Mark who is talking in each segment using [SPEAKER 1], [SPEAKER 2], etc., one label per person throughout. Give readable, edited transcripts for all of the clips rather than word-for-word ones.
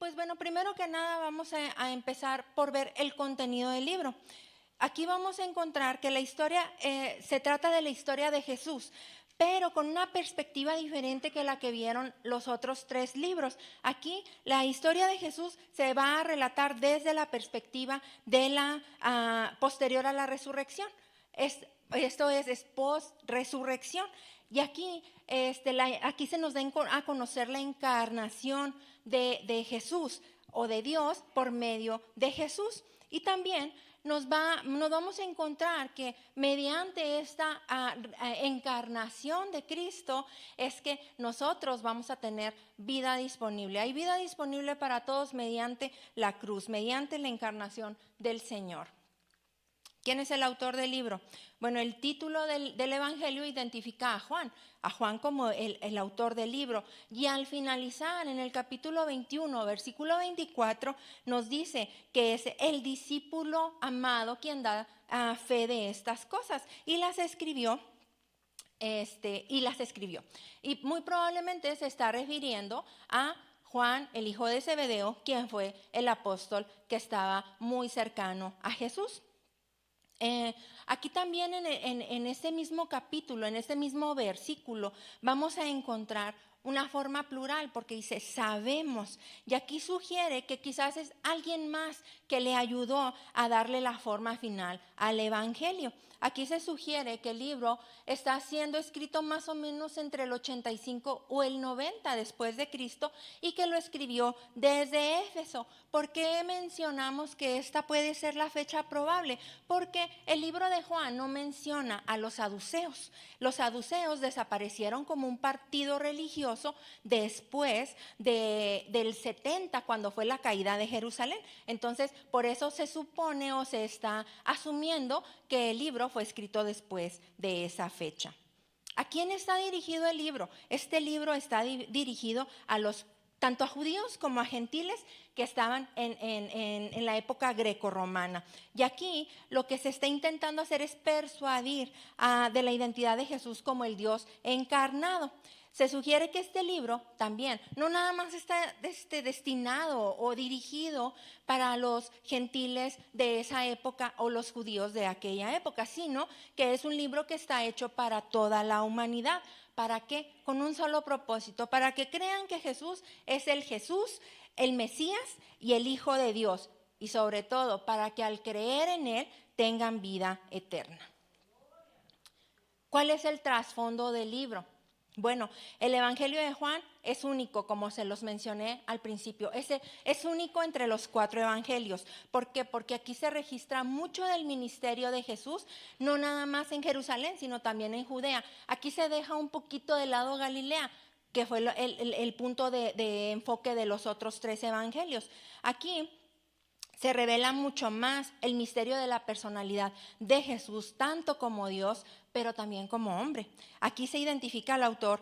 [SPEAKER 1] pues bueno, primero que nada vamos a empezar por ver el contenido del libro. Aquí vamos a encontrar que la historia se trata de la historia de Jesús, pero con una perspectiva diferente que la que vieron los otros 3 libros. Aquí la historia de Jesús se va a relatar desde la perspectiva de la posterior a la resurrección. Esto es post-resurrección. Y aquí, aquí se nos da a conocer la encarnación de Jesús o de Dios por medio de Jesús. Y también nos vamos a encontrar que mediante esta encarnación de Cristo es que nosotros vamos a tener vida disponible. Hay vida disponible para todos mediante la cruz, mediante la encarnación del Señor. ¿Quién es el autor del libro? Bueno, el título del Evangelio identifica a Juan como el autor del libro. Y al finalizar en el capítulo 21, versículo 24, nos dice que es el discípulo amado quien da fe de estas cosas. Y las escribió. Y muy probablemente se está refiriendo a Juan, el hijo de Zebedeo, quien fue el apóstol que estaba muy cercano a Jesús. Aquí también en este mismo capítulo, en este mismo versículo, vamos a encontrar una forma plural porque dice sabemos, y aquí sugiere que quizás es alguien más que le ayudó a darle la forma final al Evangelio. Aquí se sugiere que el libro está siendo escrito más o menos entre el 85 o el 90 después de Cristo y que lo escribió desde Éfeso. ¿Por qué mencionamos que esta puede ser la fecha probable? Porque el libro de Juan no menciona a los saduceos. Los saduceos desaparecieron como un partido religioso después del 70, cuando fue la caída de Jerusalén. Entonces, por eso se supone o se está asumiendo que el libro fue escrito después de esa fecha. ¿A quién está dirigido el libro? Este libro está dirigido tanto a judíos como a gentiles que estaban en la época grecorromana. Y aquí lo que se está intentando hacer es persuadir de la identidad de Jesús como el Dios encarnado. Se sugiere que este libro también no nada más está destinado o dirigido para los gentiles de esa época o los judíos de aquella época, sino que es un libro que está hecho para toda la humanidad. ¿Para qué? Con un solo propósito, para que crean que Jesús es el Jesús, el Mesías y el Hijo de Dios, y sobre todo para que al creer en Él tengan vida eterna. ¿Cuál es el trasfondo del libro? Bueno, el Evangelio de Juan es único, como se los mencioné al principio. Es único entre los 4 evangelios. ¿Por qué? Porque aquí se registra mucho del ministerio de Jesús, no nada más en Jerusalén, sino también en Judea. Aquí se deja un poquito de lado Galilea, que fue el punto de enfoque de los otros 3 evangelios. Aquí se revela mucho más el misterio de la personalidad de Jesús, tanto como Dios, pero también como hombre. Aquí se identifica al autor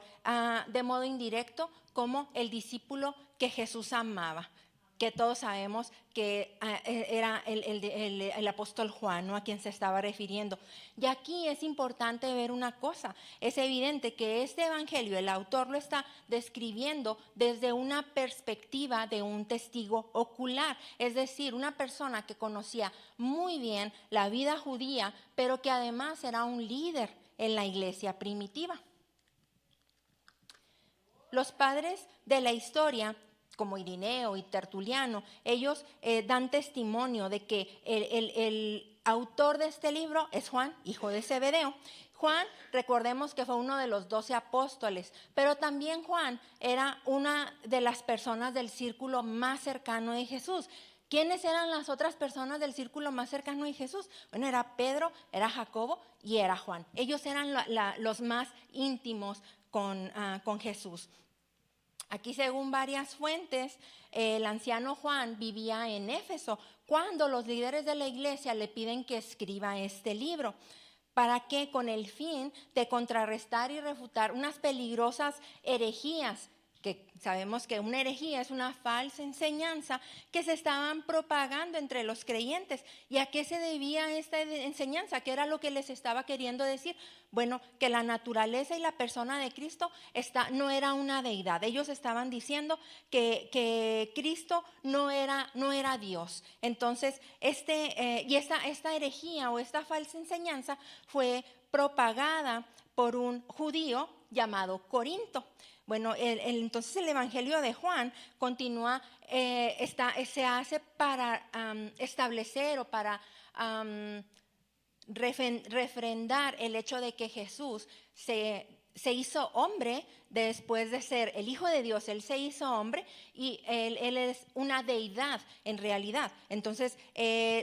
[SPEAKER 1] de modo indirecto como el discípulo que Jesús amaba, que todos sabemos que era el apóstol Juan, ¿no?, a quien se estaba refiriendo. Y aquí es importante ver una cosa. Es evidente que este evangelio, el autor lo está describiendo desde una perspectiva de un testigo ocular, es decir, una persona que conocía muy bien la vida judía, pero que además era un líder en la iglesia primitiva. Los padres de la historia, como Irineo y Tertuliano, ellos dan testimonio de que el autor de este libro es Juan, hijo de Zebedeo. Juan, recordemos que fue uno de los 12 apóstoles, pero también Juan era una de las personas del círculo más cercano de Jesús. ¿Quiénes eran las otras personas del círculo más cercano de Jesús? Bueno, era Pedro, era Jacobo y era Juan. Ellos eran los más íntimos con Jesús. Aquí, según varias fuentes, el anciano Juan vivía en Éfeso cuando los líderes de la iglesia le piden que escriba este libro. ¿Para qué? Con el fin de contrarrestar y refutar unas peligrosas herejías que sabemos que una herejía es una falsa enseñanza que se estaban propagando entre los creyentes. ¿Y a qué se debía esta enseñanza? ¿Qué era lo que les estaba queriendo decir? Bueno, que la naturaleza y la persona de Cristo no era una deidad. Ellos estaban diciendo que Cristo no era Dios. Entonces, esta herejía o esta falsa enseñanza fue propagada por un judío llamado Corinto. Bueno, entonces el Evangelio de Juan continúa, se hace para establecer o para refrendar el hecho de que Jesús se hizo hombre después de ser el Hijo de Dios. Él se hizo hombre y él es una deidad en realidad. Entonces,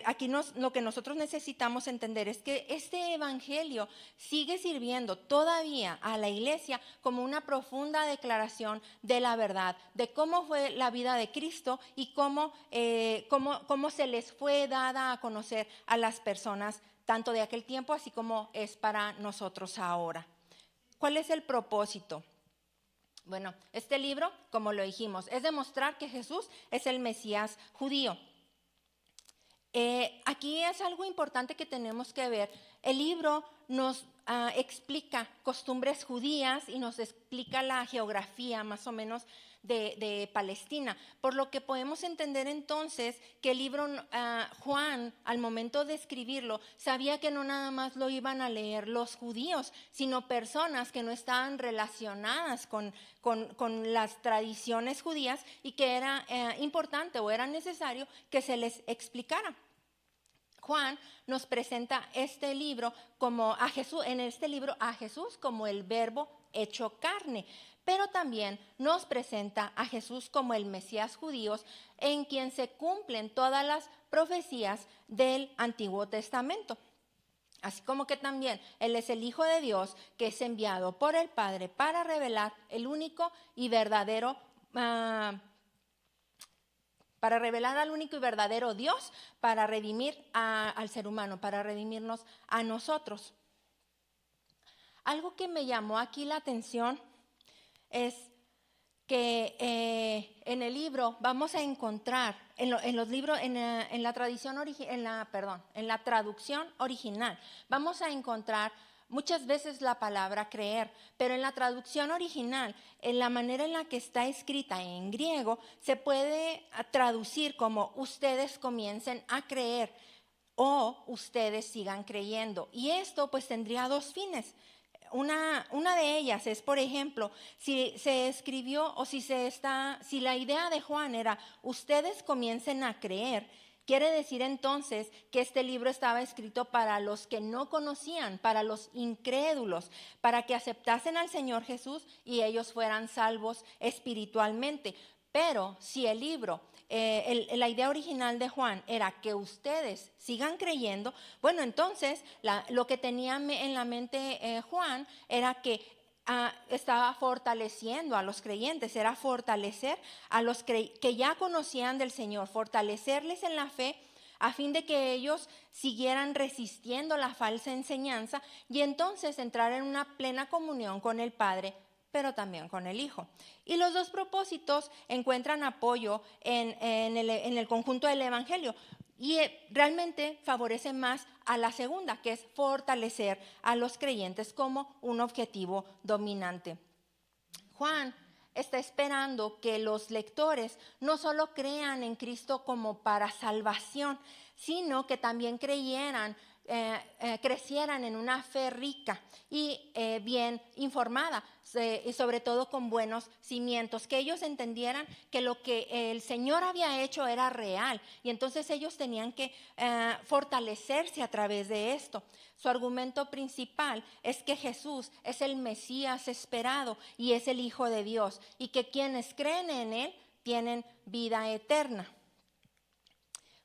[SPEAKER 1] aquí lo que nosotros necesitamos entender es que este evangelio sigue sirviendo todavía a la iglesia como una profunda declaración de la verdad, de cómo fue la vida de Cristo y cómo se les fue dada a conocer a las personas tanto de aquel tiempo así como es para nosotros ahora. ¿Cuál es el propósito? Bueno, este libro, como lo dijimos, es demostrar que Jesús es el Mesías judío. Aquí es algo importante que tenemos que ver. El libro nos explica costumbres judías y nos explica la geografía más o menos de Palestina, por lo que podemos entender entonces que el libro Juan, al momento de escribirlo, sabía que no nada más lo iban a leer los judíos, sino personas que no estaban relacionadas con las tradiciones judías y que era importante o era necesario que se les explicara. Juan nos presenta este libro en este libro a Jesús como el Verbo hecho carne, pero también nos presenta a Jesús como el Mesías judío, en quien se cumplen todas las profecías del Antiguo Testamento. Así como que también Él es el Hijo de Dios que es enviado por el Padre para revelar el único y verdadero para revelar al único y verdadero Dios, para redimir al ser humano, para redimirnos a nosotros. Algo que me llamó aquí la atención es que en el libro vamos a encontrar, en los libros, en la traducción original, vamos a encontrar muchas veces la palabra creer, pero en la traducción original, en la manera en la que está escrita en griego, se puede traducir como ustedes comiencen a creer o ustedes sigan creyendo. Y esto pues tendría dos fines. Una de ellas es, por ejemplo, si se escribió o si la idea de Juan era ustedes comiencen a creer, quiere decir entonces que este libro estaba escrito para los que no conocían, para los incrédulos, para que aceptasen al Señor Jesús y ellos fueran salvos espiritualmente. Pero si el libro, la idea original de Juan era que ustedes sigan creyendo, bueno, entonces lo que tenía en la mente Juan era que estaba fortaleciendo a los creyentes, era fortalecer a los que ya conocían del Señor, fortalecerles en la fe a fin de que ellos siguieran resistiendo la falsa enseñanza y entonces entrar en una plena comunión con el Padre, pero también con el Hijo. Y los dos propósitos encuentran apoyo en el conjunto del Evangelio y realmente favorece más a la segunda, que es fortalecer a los creyentes como un objetivo dominante. Juan está esperando que los lectores no solo crean en Cristo como para salvación, sino que también crecieran en una fe rica y bien informada, y sobre todo con buenos cimientos, que ellos entendieran que lo que el Señor había hecho era real y entonces ellos tenían que fortalecerse a través de esto. Su argumento principal es que Jesús es el Mesías esperado y es el Hijo de Dios y que quienes creen en Él tienen vida eterna.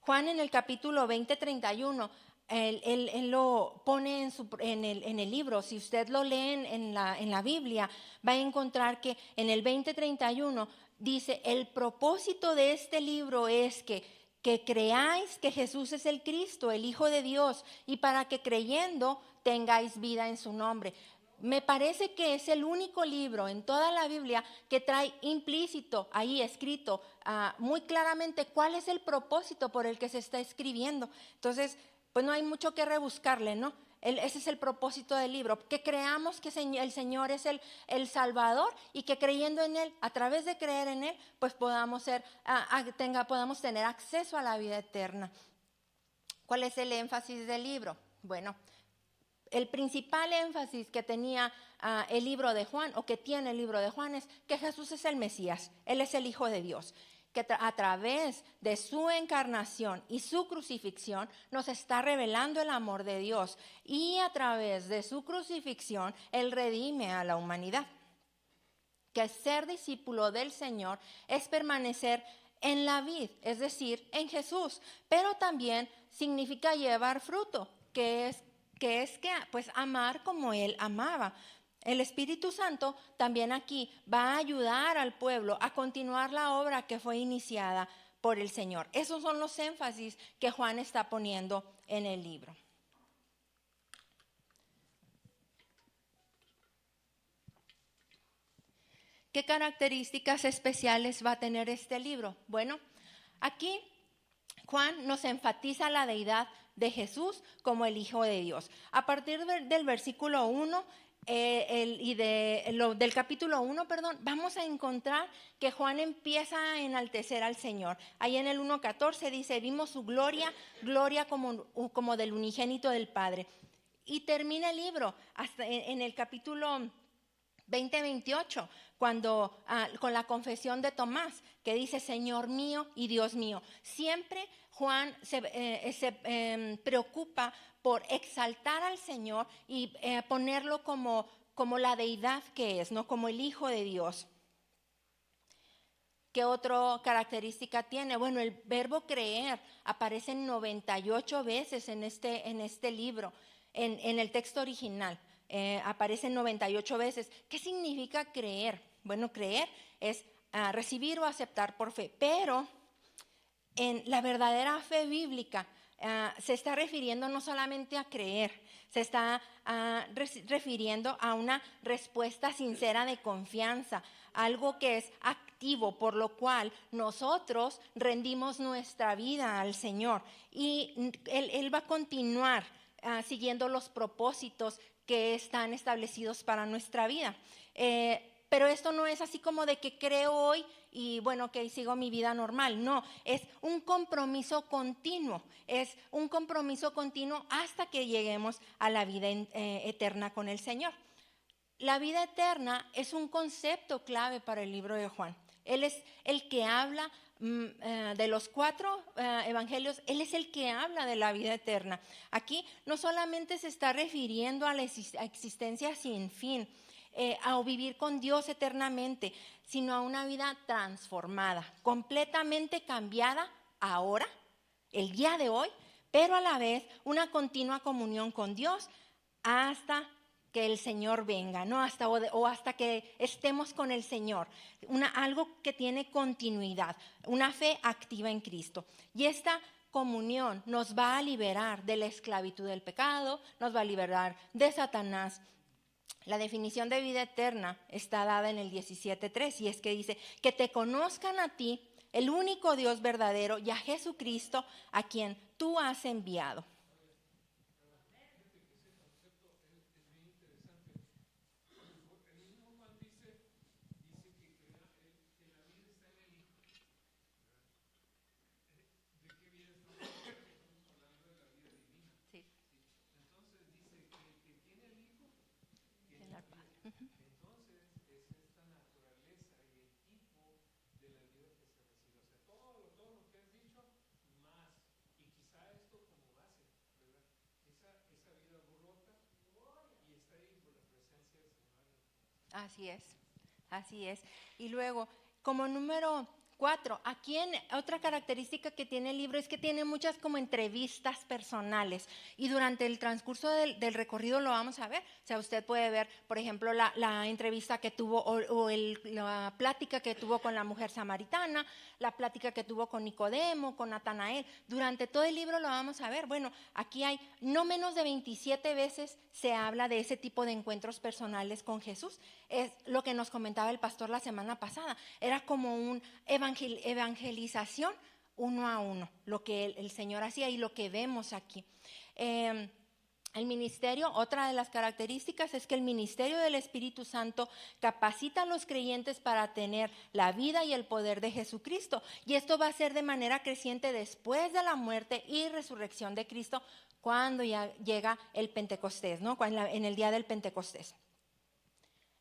[SPEAKER 1] Juan en el capítulo 20:31 él lo pone en el libro. Si usted lo lee en la Biblia, va a encontrar que en el 20:31 dice: el propósito de este libro es que creáis que Jesús es el Cristo, el Hijo de Dios, y para que creyendo tengáis vida en su nombre. Me parece que es el único libro en toda la Biblia que trae implícito, ahí escrito muy claramente cuál es el propósito por el que se está escribiendo. Entonces, pues no hay mucho que rebuscarle, ¿no? Ese es el propósito del libro, que creamos que el Señor es el Salvador y que creyendo en Él, a través de creer en Él, pues podamos tener acceso a la vida eterna. ¿Cuál es el énfasis del libro? Bueno, el principal énfasis que tenía el libro de Juan, o que tiene el libro de Juan, es que Jesús es el Mesías, Él es el Hijo de Dios, que a través de su encarnación y su crucifixión nos está revelando el amor de Dios, y a través de su crucifixión Él redime a la humanidad. Que ser discípulo del Señor es permanecer en la vid, es decir, en Jesús, pero también significa llevar fruto, que es pues amar como Él amaba. El Espíritu Santo también aquí va a ayudar al pueblo a continuar la obra que fue iniciada por el Señor. Esos son los énfasis que Juan está poniendo en el libro. ¿Qué características especiales va a tener este libro? Bueno, aquí Juan nos enfatiza la deidad de Jesús como el Hijo de Dios. A partir del versículo 1 del capítulo 1, vamos a encontrar que Juan empieza a enaltecer al Señor. Ahí en el 1:14 dice, vimos su gloria, gloria como del unigénito del Padre. Y termina el libro hasta en el capítulo 20:28, cuando con la confesión de Tomás, que dice, Señor mío y Dios mío. Siempre Juan se preocupa por exaltar al Señor y ponerlo como la deidad que es, ¿no? Como el Hijo de Dios. ¿Qué otra característica tiene? Bueno, el verbo creer aparece 98 veces en este libro, en el texto original. Aparece 98 veces. ¿Qué significa creer? Bueno, creer es recibir o aceptar por fe, pero en la verdadera fe bíblica se está refiriendo no solamente a creer, se está refiriendo a una respuesta sincera de confianza, algo que es activo, por lo cual nosotros rendimos nuestra vida al Señor, y Él va a continuar siguiendo los propósitos que están establecidos para nuestra vida. Pero esto no es así como de que creo hoy y bueno, que sigo mi vida normal. No, es un compromiso continuo. Es un compromiso continuo hasta que lleguemos a la vida eterna con el Señor. La vida eterna es un concepto clave para el libro de Juan. Él es el que habla de los 4 evangelios, Él es el que habla de la vida eterna. Aquí no solamente se está refiriendo a la existencia sin fin, a vivir con Dios eternamente, sino a una vida transformada, completamente cambiada ahora, el día de hoy, pero a la vez una continua comunión con Dios hasta que el Señor venga, ¿no? Hasta que estemos con el Señor. Algo que tiene continuidad, una fe activa en Cristo. Y esta comunión nos va a liberar de la esclavitud del pecado, nos va a liberar de Satanás. La definición de vida eterna está dada en el 17:3, y es que dice, que te conozcan a ti, el único Dios verdadero, y a Jesucristo, a quien tú has enviado. Sí. Así es, así es. Y luego, como número 4. Aquí otra característica que tiene el libro es que tiene muchas como entrevistas personales y durante el transcurso del recorrido lo vamos a ver. O sea, usted puede ver, por ejemplo, la entrevista que tuvo la plática que tuvo con la mujer samaritana, la plática que tuvo con Nicodemo, con Natanael. Durante todo el libro lo vamos a ver. Bueno, aquí hay no menos de 27 veces se habla de ese tipo de encuentros personales con Jesús. Es lo que nos comentaba el pastor la semana pasada. Era como un evangelización uno a uno, lo que el Señor hacía y lo que vemos aquí. El ministerio, otra de las características es que el ministerio del Espíritu Santo capacita a los creyentes para tener la vida y el poder de Jesucristo. Y esto va a ser de manera creciente después de la muerte y resurrección de Cristo, cuando ya llega el Pentecostés, ¿no? En el día del Pentecostés.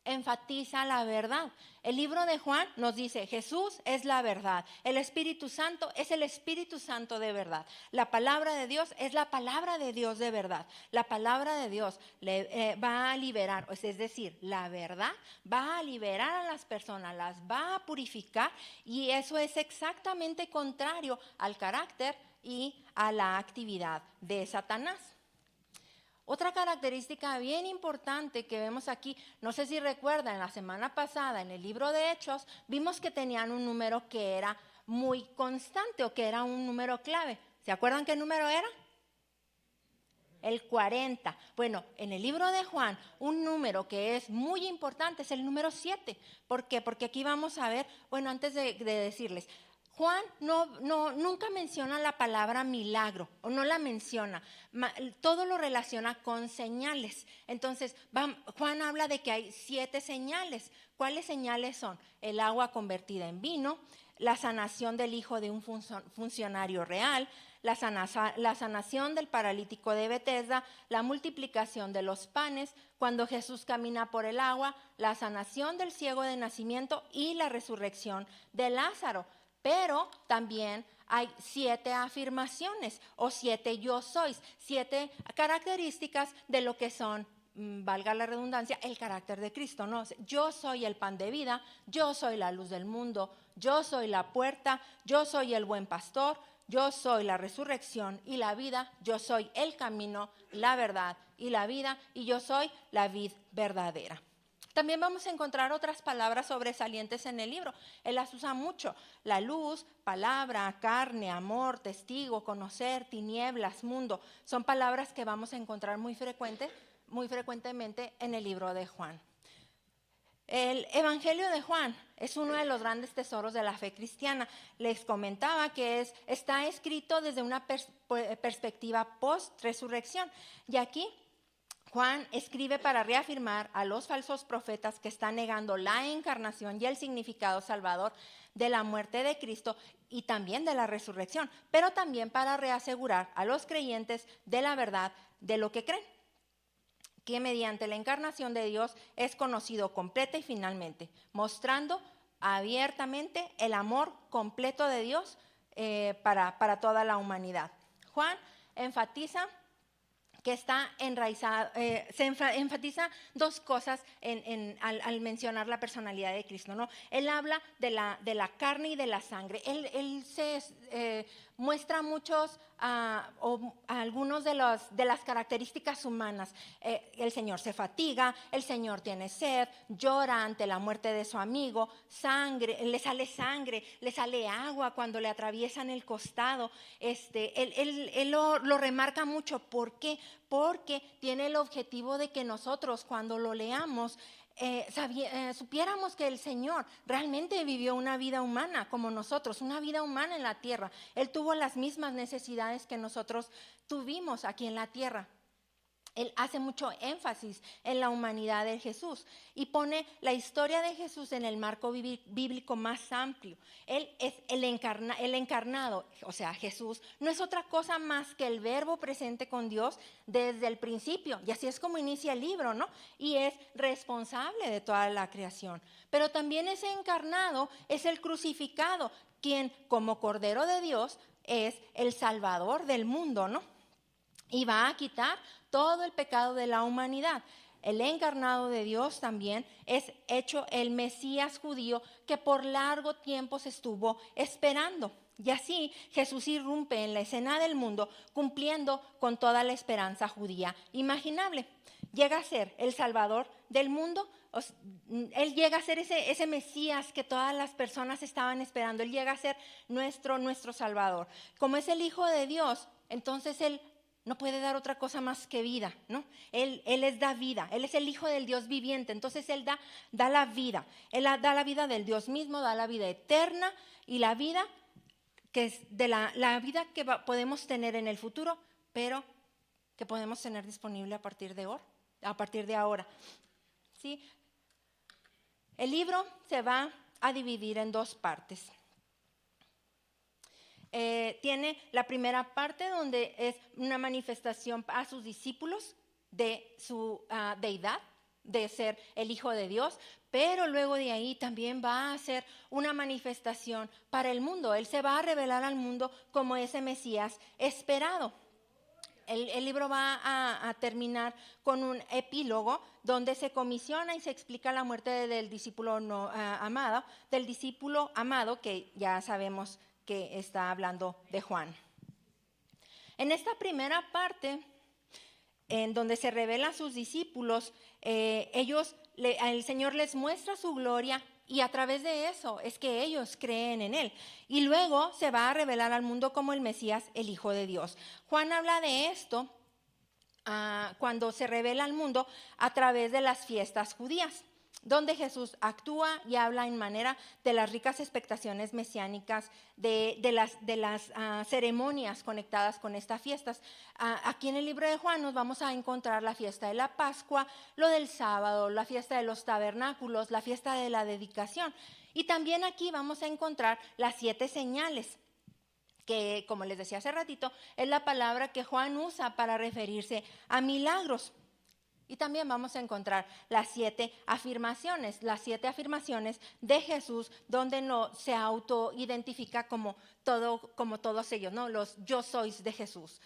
[SPEAKER 1] Enfatiza la verdad. El libro de Juan nos dice, Jesús es la verdad, el Espíritu Santo es el Espíritu Santo de verdad, la palabra de Dios es la palabra de Dios de verdad, la palabra de Dios va a liberar, es decir, la verdad va a liberar a las personas, las va a purificar, y eso es exactamente contrario al carácter y a la actividad de Satanás. Otra característica bien importante que vemos aquí, no sé si recuerdan, la semana pasada en el libro de Hechos, vimos que tenían un número que era muy constante o que era un número clave. ¿Se acuerdan qué número era? El 40. Bueno, en el libro de Juan, un número que es muy importante es el número 7. ¿Por qué? Porque aquí vamos a ver, bueno, antes de decirles, Juan nunca menciona la palabra milagro, o no la menciona, todo lo relaciona con señales. Entonces, Juan habla de que hay 7 señales. ¿Cuáles señales son? El agua convertida en vino, la sanación del hijo de un funcionario real, la sanación del paralítico de Betesda, la multiplicación de los panes, cuando Jesús camina por el agua, la sanación del ciego de nacimiento y la resurrección de Lázaro. Pero también hay 7 afirmaciones o 7 yo sois, 7 características de lo que son, valga la redundancia, el carácter de Cristo, ¿no? Yo soy el pan de vida, yo soy la luz del mundo, yo soy la puerta, yo soy el buen pastor, yo soy la resurrección y la vida, yo soy el camino, la verdad y la vida, y yo soy la vid verdadera. También vamos a encontrar otras palabras sobresalientes en el libro. Él las usa mucho. La luz, palabra, carne, amor, testigo, conocer, tinieblas, mundo. Son palabras que vamos a encontrar muy frecuentemente en el libro de Juan. El Evangelio de Juan es uno de los grandes tesoros de la fe cristiana. Les comentaba que está escrito desde una perspectiva post-resurrección. Y aquí Juan escribe para reafirmar a los falsos profetas que están negando la encarnación y el significado salvador de la muerte de Cristo y también de la resurrección, pero también para reasegurar a los creyentes de la verdad de lo que creen, que mediante la encarnación de Dios es conocido completa y finalmente, mostrando abiertamente el amor completo de Dios para toda la humanidad. Juan enfatiza que está enraizada, enfatiza 2 cosas al mencionar la personalidad de Cristo, ¿no? Él habla de la carne y de la sangre. Él se muestra algunos de las características humanas. El Señor se fatiga, el Señor tiene sed, llora ante la muerte de su amigo, le sale agua cuando le atraviesan el costado. Él lo remarca mucho. ¿Por qué? Porque tiene el objetivo de que nosotros, cuando lo leamos, supiéramos que el Señor realmente vivió una vida humana como nosotros, una vida humana en la tierra. Él tuvo las mismas necesidades que nosotros tuvimos aquí en la tierra. Él hace mucho énfasis en la humanidad de Jesús y pone la historia de Jesús en el marco bíblico más amplio. Él es el encarnado, o sea, Jesús no es otra cosa más que el verbo presente con Dios desde el principio. Y así es como inicia el libro, ¿no? Y es responsable de toda la creación. Pero también ese encarnado es el crucificado, quien como Cordero de Dios es el Salvador del mundo, ¿no? Y va a quitar todo el pecado de la humanidad. el encarnado de Dios también, es hecho el Mesías judío que por largo tiempo se estuvo esperando. Y así Jesús irrumpe en la escena del mundo, cumpliendo con toda la esperanza judía imaginable. Llega a ser el Salvador del mundo. Él llega a ser ese Mesías que todas las personas estaban esperando. Él llega a ser nuestro Salvador. Como es el Hijo de Dios, entonces Él no puede dar otra cosa más que vida, ¿no? Él da vida, Él es el Hijo del Dios viviente, entonces Él da la vida. Él da la vida del Dios mismo, da la vida eterna y la vida que es de la vida que podemos tener en el futuro, pero que podemos tener disponible a partir de ahora. ¿Sí? El libro se va a dividir en dos partes. Tiene la primera parte donde es una manifestación a sus discípulos de su deidad, de ser el Hijo de Dios, pero luego de ahí también va a ser una manifestación para el mundo. Él se va a revelar al mundo como ese Mesías esperado. El libro va a terminar con un epílogo donde se comisiona y se explica la muerte del discípulo amado, que ya sabemos que está hablando de Juan. En esta primera parte, en donde se revela a sus discípulos, el Señor les muestra su gloria y a través de eso es que ellos creen en Él. Y luego se va a revelar al mundo como el Mesías, el Hijo de Dios. Juan habla de esto cuando se revela al mundo a través de las fiestas judías, donde Jesús actúa y habla en manera de las ricas expectaciones mesiánicas, de las ceremonias conectadas con estas fiestas. Aquí en el libro de Juan nos vamos a encontrar la fiesta de la Pascua, lo del sábado, la fiesta de los tabernáculos, la fiesta de la dedicación. Y también aquí vamos a encontrar las 7 señales, que, como les decía hace ratito, es la palabra que Juan usa para referirse a milagros. Y también vamos a encontrar las 7 afirmaciones de Jesús, donde no se autoidentifica como todos ellos, ¿no? Los yo sois de Jesús.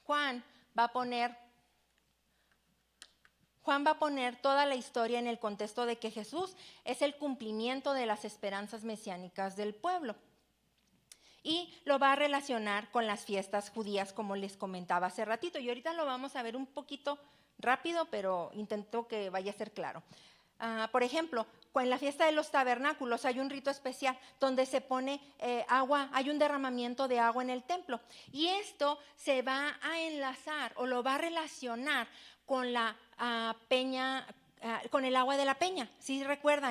[SPEAKER 1] Juan va a poner toda la historia en el contexto de que Jesús es el cumplimiento de las esperanzas mesiánicas del pueblo. Y lo va a relacionar con las fiestas judías, como les comentaba hace ratito. Y ahorita lo vamos a ver un poquito rápido, pero intento que vaya a ser claro. Por ejemplo, en la fiesta de los tabernáculos hay un rito especial donde se pone agua, hay un derramamiento de agua en el templo. Y esto se va a enlazar o lo va a relacionar con la peña, con el agua de la peña. ¿Sí recuerda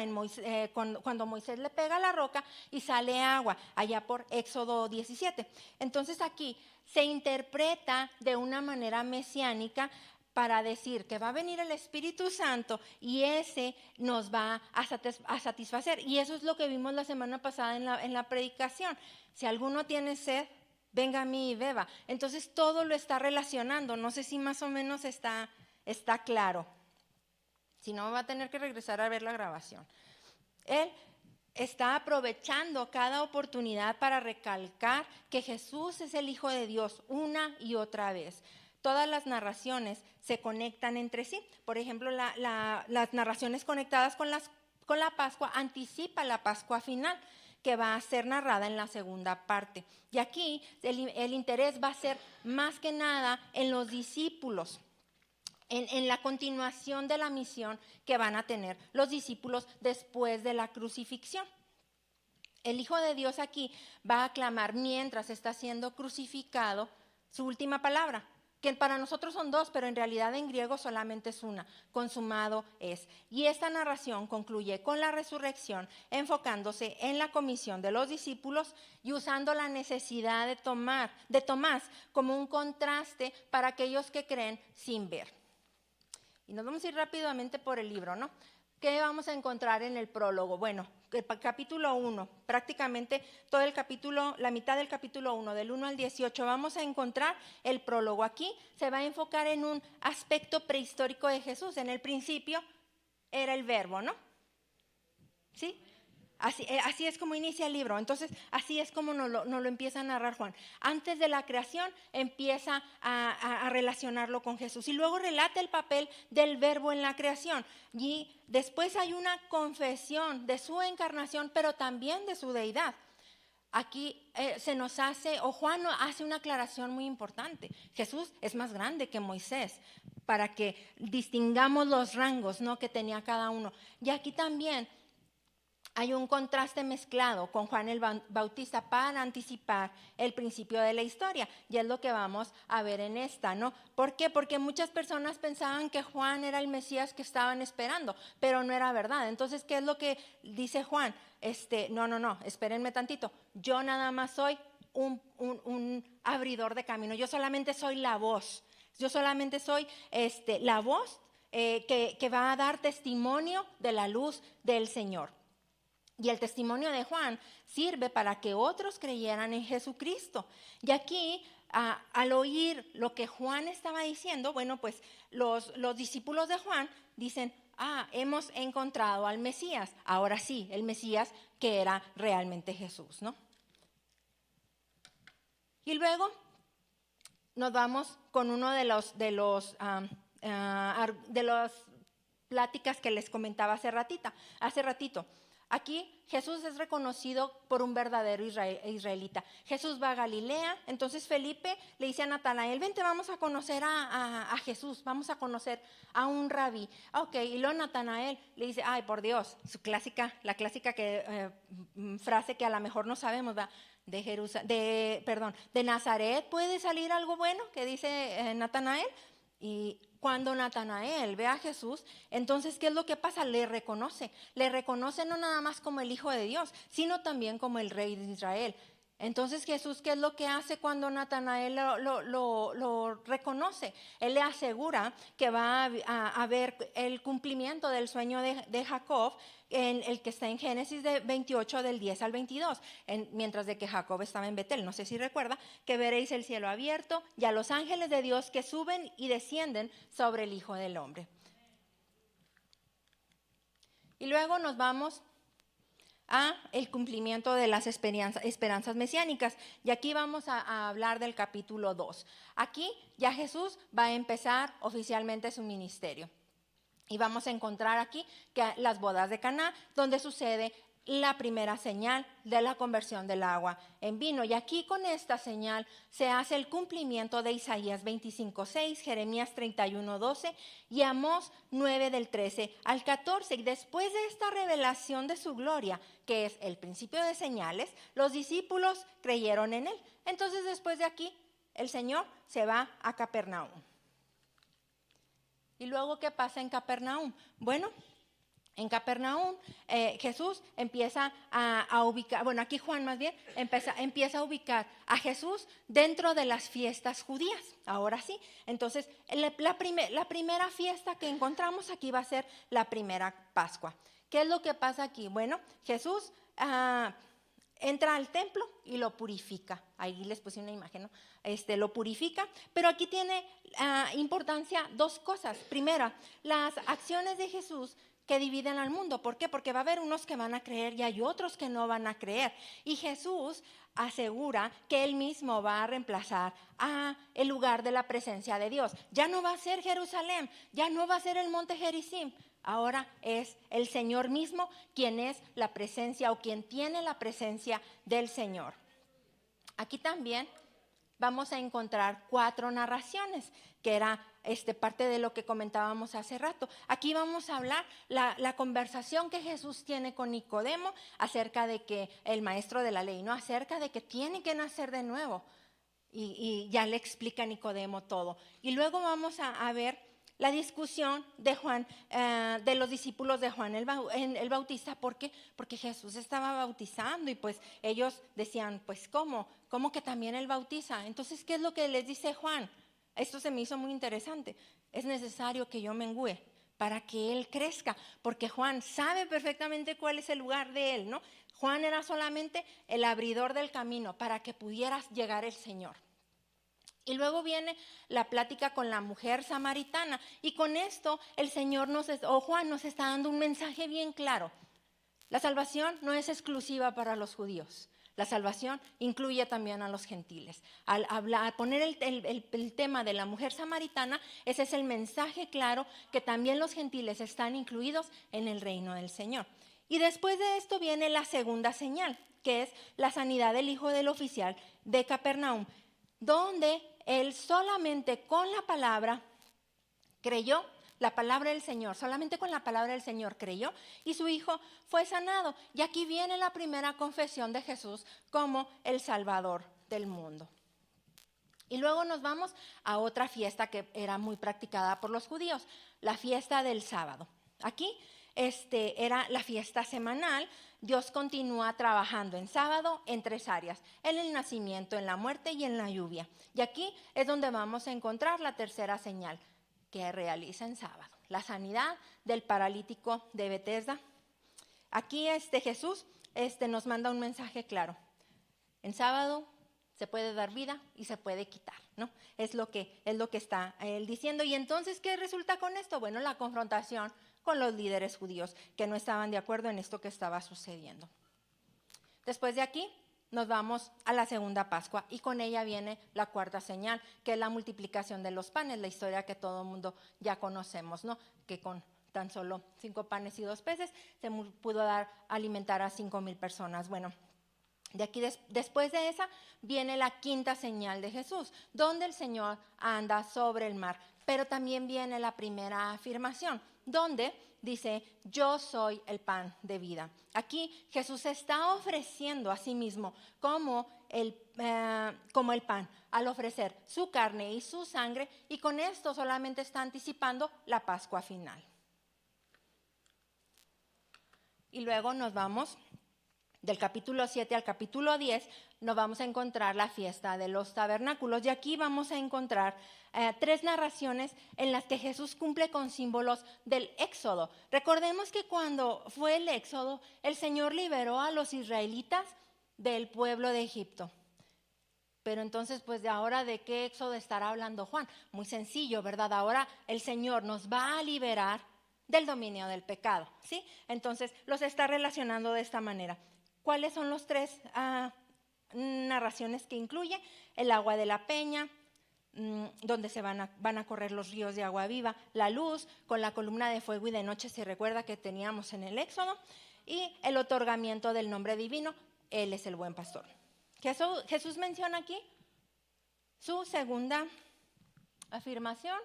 [SPEAKER 1] cuando Moisés le pega a la roca y sale agua, allá por Éxodo 17? Entonces aquí se interpreta de una manera mesiánica para decir que va a venir el Espíritu Santo y ese nos va a satisfacer. Y eso es lo que vimos la semana pasada en la predicación. Si alguno tiene sed, venga a mí y beba. Entonces todo lo está relacionando. No sé si más o menos está claro. Si no, va a tener que regresar a ver la grabación. Él está aprovechando cada oportunidad para recalcar que Jesús es el Hijo de Dios una y otra vez. Todas las narraciones se conectan entre sí. Por ejemplo, las narraciones conectadas con la Pascua anticipa la Pascua final, que va a ser narrada en la segunda parte. Y aquí el interés va a ser más que nada en los discípulos, en la continuación de la misión que van a tener los discípulos después de la crucifixión. El Hijo de Dios aquí va a aclamar mientras está siendo crucificado su última palabra, que para nosotros son 2, pero en realidad en griego solamente es una: consumado es. Y esta narración concluye con la resurrección, enfocándose en la comisión de los discípulos y usando la necesidad de Tomás como un contraste para aquellos que creen sin ver. Y nos vamos a ir rápidamente por el libro, ¿no? ¿Qué vamos a encontrar en el prólogo? Bueno, el capítulo 1, prácticamente todo el capítulo, la mitad del capítulo 1, del 1 al 18, vamos a encontrar el prólogo. Aquí se va a enfocar en un aspecto prehistórico de Jesús. En el principio era el verbo, ¿no? ¿Sí? Así es como inicia el libro. Entonces, así es como nos lo empieza a narrar Juan. Antes de la creación empieza a relacionarlo con Jesús. Y luego relata el papel del verbo en la creación. Y después hay una confesión de su encarnación, pero también de su deidad. Aquí Juan hace una aclaración muy importante. Jesús es más grande que Moisés, para que distingamos los rangos, ¿no?, que tenía cada uno. Y aquí también hay un contraste mezclado con Juan el Bautista para anticipar el principio de la historia. Y es lo que vamos a ver en esta, ¿no? ¿Por qué? Porque muchas personas pensaban que Juan era el Mesías que estaban esperando, pero no era verdad. Entonces, ¿qué es lo que dice Juan? No, espérenme tantito. Yo nada más soy un abridor de camino. Yo solamente soy la voz. Yo solamente soy la voz que va a dar testimonio de la luz del Señor. Y el testimonio de Juan sirve para que otros creyeran en Jesucristo. Y aquí, al oír lo que Juan estaba diciendo, bueno, pues los discípulos de Juan dicen, hemos encontrado al Mesías. Ahora sí, el Mesías que era realmente Jesús, ¿no? Y luego nos vamos con uno de las pláticas que les comentaba hace ratito. Aquí Jesús es reconocido por un verdadero israelita. Jesús va a Galilea, entonces Felipe le dice a Natanael, vente, vamos a conocer a Jesús, vamos a conocer a un rabí. Ok, y luego Natanael le dice, ay, por Dios, la clásica frase que a lo mejor no sabemos, ¿va? De Nazaret puede salir algo bueno, que dice Natanael. Y cuando Natanael ve a Jesús, entonces, ¿qué es lo que pasa? Le reconoce no nada más como el Hijo de Dios, sino también como el Rey de Israel. Entonces Jesús, ¿qué es lo que hace cuando Natanael lo reconoce? Él le asegura que va a ver el cumplimiento del sueño de Jacob, en el que está en Génesis 28 del 10 al 22, mientras de que Jacob estaba en Betel. No sé si recuerda que veréis el cielo abierto y a los ángeles de Dios que suben y descienden sobre el Hijo del Hombre. Y luego nos vamos a el cumplimiento de las esperanzas mesiánicas. Y aquí vamos a hablar del capítulo 2. Aquí ya Jesús va a empezar oficialmente su ministerio. Y vamos a encontrar aquí que las bodas de Caná, donde sucede la primera señal de la conversión del agua en vino. Y aquí con esta señal se hace el cumplimiento de Isaías 25:6, Jeremías 31:12 y Amós 9 del 13 al 14. Y después de esta revelación de su gloria, que es el principio de señales, los discípulos creyeron en él. Entonces, después de aquí, el Señor se va a Capernaum. ¿Y luego qué pasa en Capernaum? Bueno, en Capernaum Jesús empieza a ubicar, bueno, aquí Juan más bien empieza a ubicar a Jesús dentro de las fiestas judías. Ahora sí, entonces la primera fiesta que encontramos aquí va a ser la primera Pascua. ¿Qué es lo que pasa aquí? Bueno, Jesús entra al templo y lo purifica. Ahí les puse una imagen, ¿no? Lo purifica, pero aquí tiene importancia dos cosas. Primera, las acciones de Jesús que dividen al mundo. ¿Por qué? Porque va a haber unos que van a creer y hay otros que no van a creer. Y Jesús asegura que él mismo va a reemplazar el lugar de la presencia de Dios. Ya no va a ser Jerusalén, ya no va a ser el monte Gerizim. Ahora es el Señor mismo quien es la presencia o quien tiene la presencia del Señor. Aquí también vamos a encontrar 4 narraciones, que era parte de lo que comentábamos hace rato. Aquí vamos a hablar la conversación que Jesús tiene con Nicodemo acerca de que el maestro de la ley, ¿no? Acerca de que tiene que nacer de nuevo. Y ya le explica a Nicodemo todo. Y luego vamos a ver la discusión de Juan, de los discípulos de Juan el Bautista. ¿Por qué? Porque Jesús estaba bautizando y pues ellos decían, pues ¿cómo que también él bautiza? Entonces, ¿qué es lo que les dice Juan? Esto se me hizo muy interesante. Es necesario que yo mengüe para que él crezca, porque Juan sabe perfectamente cuál es el lugar de él, ¿no? Juan era solamente el abridor del camino para que pudiera llegar el Señor. Y luego viene la plática con la mujer samaritana. Y con esto el Señor Juan nos está dando un mensaje bien claro. La salvación no es exclusiva para los judíos. La salvación incluye también a los gentiles. Al poner el tema de la mujer samaritana, ese es el mensaje claro que también los gentiles están incluidos en el reino del Señor. Y después de esto viene la segunda señal, que es la sanidad del hijo del oficial de Capernaum, donde él solamente con la palabra creyó. La palabra del Señor, solamente con la palabra del Señor creyó y su hijo fue sanado. Y aquí viene la primera confesión de Jesús como el Salvador del mundo. Y luego nos vamos a otra fiesta que era muy practicada por los judíos, la fiesta del sábado. Aquí era la fiesta semanal. Dios continúa trabajando en sábado en 3 áreas, en el nacimiento, en la muerte y en la lluvia. Y aquí es donde vamos a encontrar la tercera señal que realiza en sábado, la sanidad del paralítico de Betesda. Aquí Jesús nos manda un mensaje claro. En sábado se puede dar vida y se puede quitar, ¿no? Es lo que está él diciendo. Y entonces, ¿qué resulta con esto? Bueno, la confrontación con los líderes judíos que no estaban de acuerdo en esto que estaba sucediendo. Después de aquí nos vamos a la segunda Pascua y con ella viene la cuarta señal, que es la multiplicación de los panes, la historia que todo el mundo ya conocemos, ¿no? Que con tan solo 5 panes y 2 peces se pudo alimentar a 5,000 personas. Bueno, de aquí después de esa viene la quinta señal de Jesús, donde el Señor anda sobre el mar. Pero también viene la primera afirmación, donde dice, yo soy el pan de vida. Aquí Jesús se está ofreciendo a sí mismo como el pan, al ofrecer su carne y su sangre, y con esto solamente está anticipando la Pascua final. Y luego nos vamos del capítulo 7 al capítulo 10, nos vamos a encontrar la fiesta de los tabernáculos. Y aquí vamos a encontrar 3 narraciones en las que Jesús cumple con símbolos del éxodo. Recordemos que cuando fue el éxodo, el Señor liberó a los israelitas del pueblo de Egipto. Pero entonces, pues de ahora, ¿de qué éxodo estará hablando Juan? Muy sencillo, ¿verdad? Ahora el Señor nos va a liberar del dominio del pecado, ¿sí? Entonces, los está relacionando de esta manera. ¿Cuáles son los 3 narraciones que incluye? El agua de la peña, donde se van a correr los ríos de agua viva, la luz con la columna de fuego y de noche, se recuerda que teníamos en el Éxodo, y el otorgamiento del nombre divino, Él es el buen pastor. Jesús menciona aquí su segunda afirmación.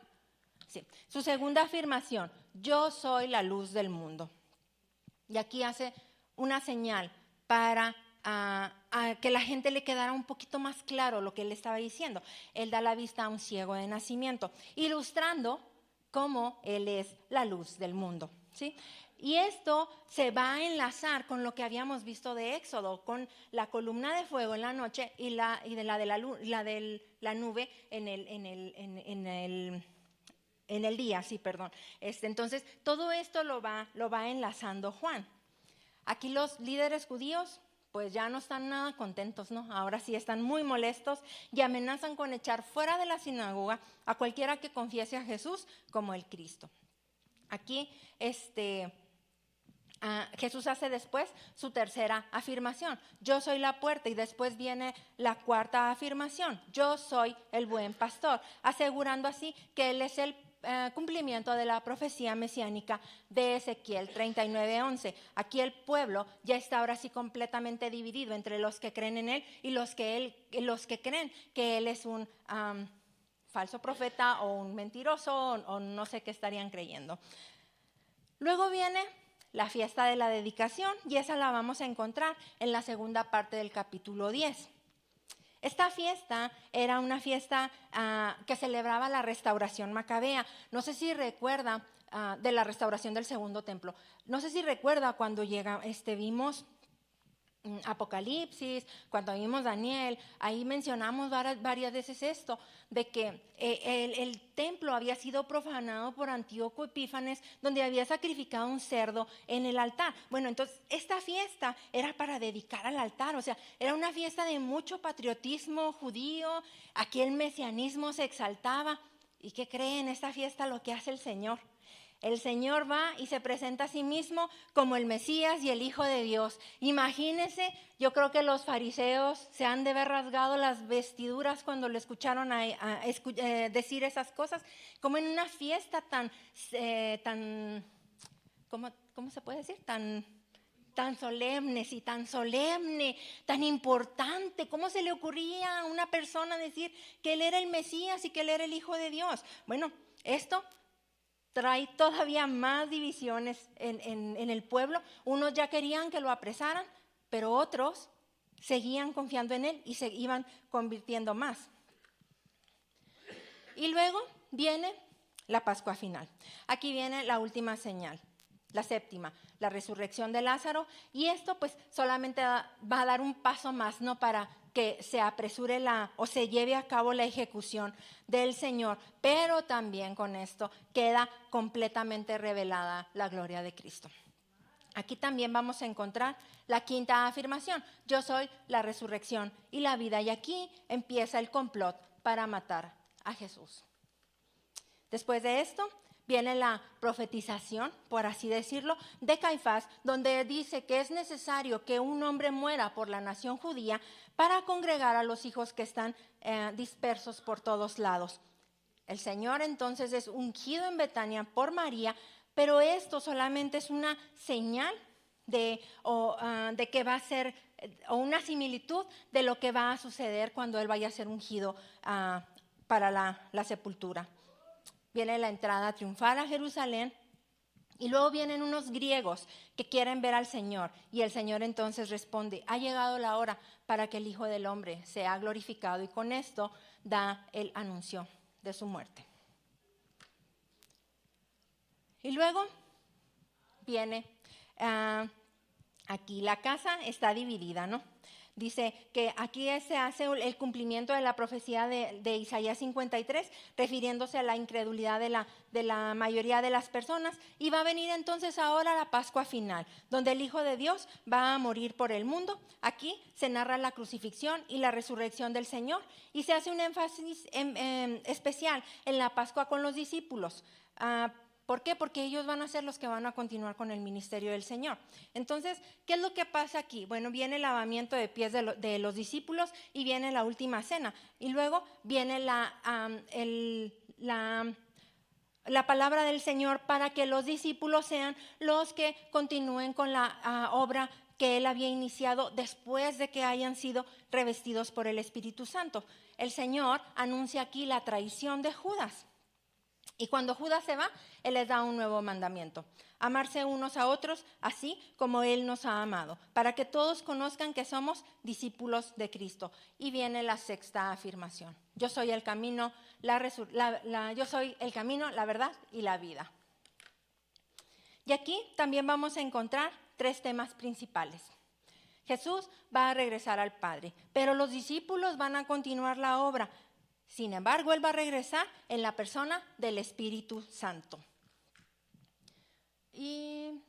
[SPEAKER 1] Sí, su segunda afirmación, yo soy la luz del mundo. Y aquí hace una señal para que la gente le quedara un poquito más claro lo que él estaba diciendo. Él da la vista a un ciego de nacimiento, ilustrando cómo él es la luz del mundo, ¿sí? Y esto se va a enlazar con lo que habíamos visto de Éxodo, con la columna de fuego en la noche y la nube en el día, sí, perdón. Entonces, todo esto lo va enlazando Juan. Aquí los líderes judíos pues ya no están nada contentos, ¿no? Ahora sí están muy molestos y amenazan con echar fuera de la sinagoga a cualquiera que confiese a Jesús como el Cristo. Aquí Jesús hace después su tercera afirmación, yo soy la puerta, y después viene la cuarta afirmación, yo soy el buen pastor, asegurando así que Él es el cumplimiento de la profecía mesiánica de Ezequiel 39:11. Aquí el pueblo ya está ahora sí completamente dividido entre los que creen en Él y los que creen que Él es un falso profeta o un mentiroso o no sé qué estarían creyendo. Luego viene la fiesta de la dedicación, y esa la vamos a encontrar en la segunda parte del capítulo 10. Esta fiesta era una fiesta que celebraba la restauración macabea. No sé si recuerda de la restauración del segundo templo. No sé si recuerda cuando vimos Apocalipsis, cuando vimos Daniel, ahí mencionamos varias veces esto, de que el templo había sido profanado por Antíoco Epífanes, donde había sacrificado un cerdo en el altar. Bueno, entonces esta fiesta era para dedicar al altar, o sea, era una fiesta de mucho patriotismo judío, aquí el mesianismo se exaltaba. ¿Y qué creen? Esta fiesta lo que hace el Señor, El Señor va y se presenta a sí mismo como el Mesías y el Hijo de Dios. Imagínense, yo creo que los fariseos se han de haber rasgado las vestiduras cuando le escucharon decir esas cosas, como en una fiesta ¿cómo se puede decir? Tan solemne, sí, tan solemne, tan importante. ¿Cómo se le ocurría a una persona decir que él era el Mesías y que él era el Hijo de Dios? Bueno, esto trae todavía más divisiones en el pueblo. Unos ya querían que lo apresaran, pero otros seguían confiando en él y se iban convirtiendo más. Y luego viene la Pascua final. Aquí viene la última señal, la séptima, la resurrección de Lázaro. Y esto pues solamente va a dar un paso más, ¿no? Para que se apresure o se lleve a cabo la ejecución del Señor. Pero también con esto queda completamente revelada la gloria de Cristo. Aquí también vamos a encontrar la quinta afirmación. Yo soy la resurrección y la vida. Y aquí empieza el complot para matar a Jesús. Después de esto viene la profetización, por así decirlo, de Caifás, donde dice que es necesario que un hombre muera por la nación judía para congregar a los hijos que están dispersos por todos lados. El Señor entonces es ungido en Betania por María, pero esto solamente es una señal de que va a ser, o una similitud de lo que va a suceder cuando Él vaya a ser ungido para la sepultura. Viene la entrada triunfal a Jerusalén y luego vienen unos griegos que quieren ver al Señor. Y el Señor entonces responde, ha llegado la hora para que el Hijo del Hombre sea glorificado. Y con esto da el anuncio de su muerte. Y luego viene, aquí la casa está dividida, ¿no? Dice que aquí se hace el cumplimiento de la profecía de Isaías 53, refiriéndose a la incredulidad de la mayoría de las personas. Y va a venir entonces ahora la Pascua final, donde el Hijo de Dios va a morir por el mundo. Aquí se narra la crucifixión y la resurrección del Señor. Y se hace un énfasis especial en la Pascua con los discípulos. ¿Por qué? Porque ellos van a ser los que van a continuar con el ministerio del Señor. Entonces, ¿qué es lo que pasa aquí? Bueno, viene el lavamiento de pies de los discípulos y viene la última cena. Y luego viene la palabra del Señor para que los discípulos sean los que continúen con la obra que Él había iniciado después de que hayan sido revestidos por el Espíritu Santo. El Señor anuncia aquí la traición de Judas. Y cuando Judas se va, Él les da un nuevo mandamiento. Amarse unos a otros, así como Él nos ha amado, para que todos conozcan que somos discípulos de Cristo. Y viene la sexta afirmación. Yo soy el camino, yo soy el camino, la verdad y la vida. Y aquí también vamos a encontrar 3 temas principales. Jesús va a regresar al Padre, pero los discípulos van a continuar la obra. Sin embargo, Él va a regresar en la persona del Espíritu Santo. Y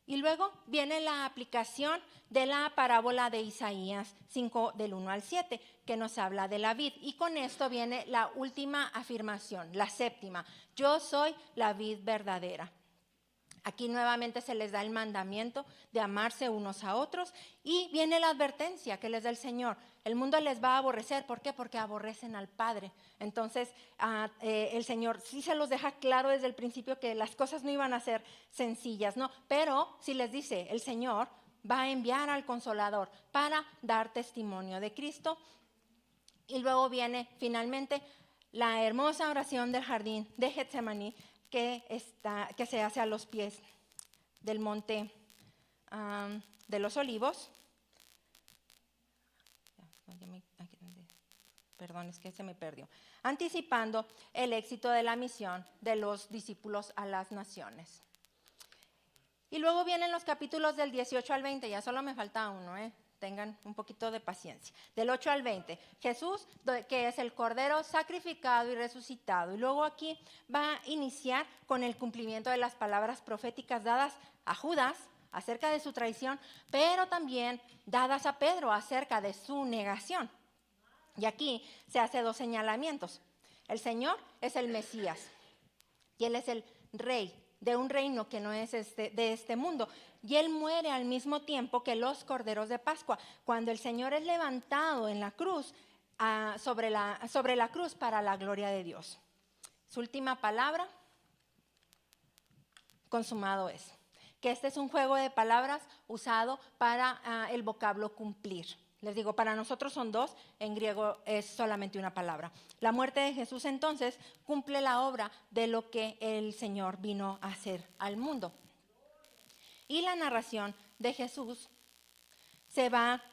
[SPEAKER 1] luego viene la aplicación de la parábola de Isaías 5, del 1 al 7, que nos habla de la vid. Y con esto viene la última afirmación, la séptima. Yo soy la vid verdadera. Aquí nuevamente se les da el mandamiento de amarse unos a otros y viene la advertencia que les da el Señor. El mundo les va a aborrecer. ¿Por qué? Porque aborrecen al Padre. Entonces, el Señor sí se los deja claro desde el principio que las cosas no iban a ser sencillas, ¿no? Pero si les dice, el Señor va a enviar al Consolador para dar testimonio de Cristo. Y luego viene finalmente la hermosa oración del jardín de Getsemaní, que se hace a los pies del monte de los Olivos. Perdón, es que se me perdió. Anticipando el éxito de la misión de los discípulos a las naciones. Y luego vienen los capítulos del 18 al 20, ya solo me falta uno, tengan un poquito de paciencia. Del 8 al 20, Jesús, que es el Cordero sacrificado y resucitado. Y luego aquí va a iniciar con el cumplimiento de las palabras proféticas dadas a Judas acerca de su traición, pero también dadas a Pedro acerca de su negación. Y aquí se hace 2 señalamientos. El Señor es el Mesías. y Él es el rey de un reino que no es de este mundo. Y Él muere al mismo tiempo que los corderos de Pascua. Cuando el Señor es levantado en la cruz, sobre la cruz para la gloria de Dios. Su última palabra, consumado es. Que este es un juego de palabras usado para el vocablo cumplir. Les digo, para nosotros son dos, en griego es solamente una palabra. La muerte de Jesús entonces cumple la obra de lo que el Señor vino a hacer al mundo. Y la narración de Jesús se va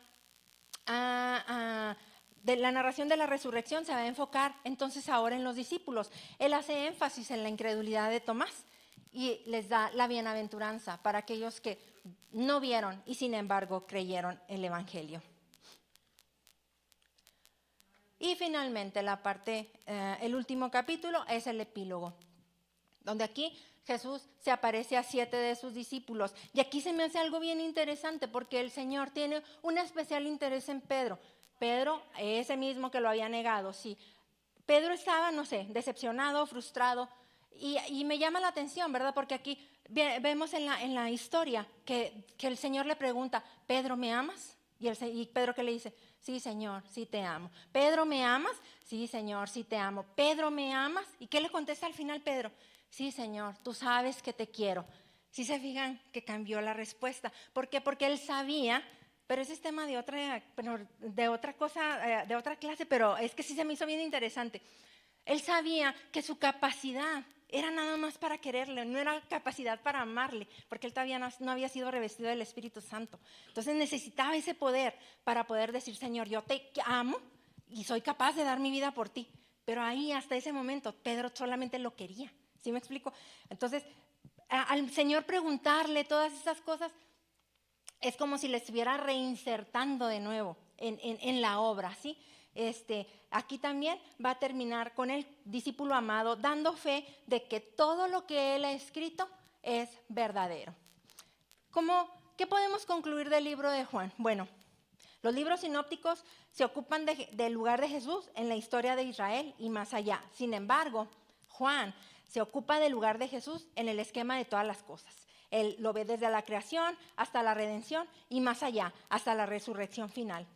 [SPEAKER 1] de la narración de la resurrección se va a enfocar entonces ahora en los discípulos. Él hace énfasis en la incredulidad de Tomás y les da la bienaventuranza para aquellos que no vieron y sin embargo creyeron el Evangelio. Y finalmente el último capítulo es el epílogo, donde aquí Jesús se aparece a 7 de sus discípulos. Y aquí se me hace algo bien interesante porque el Señor tiene un especial interés en Pedro. Pedro, ese mismo que lo había negado, sí. Pedro estaba, no sé, decepcionado, frustrado. Y me llama la atención, ¿verdad? Porque aquí vemos en la historia que el Señor le pregunta, Pedro, ¿me amas? Y Pedro, ¿qué le dice? Sí, Señor, sí te amo. Pedro, ¿me amas? Sí, Señor, sí te amo. Pedro, ¿me amas? ¿Y qué le contesta al final Pedro? Sí, Señor, tú sabes que te quiero. ¿Sí se fijan que cambió la respuesta? ¿Por qué? Porque él sabía, pero ese es tema de otra cosa, de otra clase, pero es que sí se me hizo bien interesante. Él sabía que su capacidad era nada más para quererle, no era capacidad para amarle, porque él todavía no había sido revestido del Espíritu Santo. Entonces necesitaba ese poder para poder decir, Señor, yo te amo y soy capaz de dar mi vida por ti. Pero ahí, hasta ese momento, Pedro solamente lo quería. ¿Sí me explico? Entonces, al Señor preguntarle todas esas cosas, es como si le estuviera reinsertando de nuevo en la obra, ¿sí? Aquí también va a terminar con el discípulo amado dando fe de que todo lo que él ha escrito es verdadero. ¿Qué podemos concluir del libro de Juan? Bueno, los libros sinópticos se ocupan del lugar de Jesús en la historia de Israel y más allá. Sin embargo, Juan se ocupa del lugar de Jesús en el esquema de todas las cosas. Él lo ve desde la creación hasta la redención y más allá, hasta la resurrección final.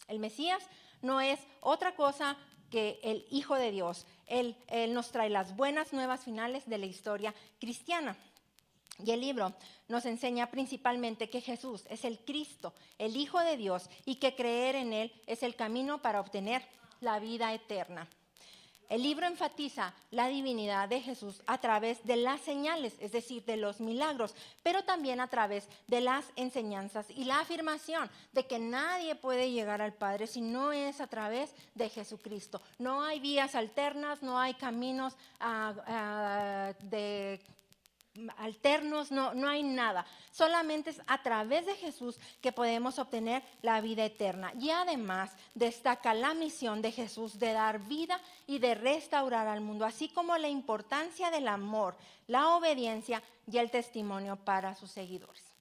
[SPEAKER 1] El Mesías no es otra cosa que el Hijo de Dios. Él nos trae las buenas nuevas finales de la historia cristiana. Y el libro nos enseña principalmente que Jesús es el Cristo, el Hijo de Dios, y que creer en Él es el camino para obtener la vida eterna. El libro enfatiza la divinidad de Jesús a través de las señales, es decir, de los milagros, pero también a través de las enseñanzas y la afirmación de que nadie puede llegar al Padre si no es a través de Jesucristo. No hay vías alternas, no hay caminos alternos, no hay nada. Solamente es a través de Jesús que podemos obtener la vida eterna. Y además destaca la misión de Jesús de dar vida y de restaurar al mundo, así como la importancia del amor, la obediencia y el testimonio para sus seguidores.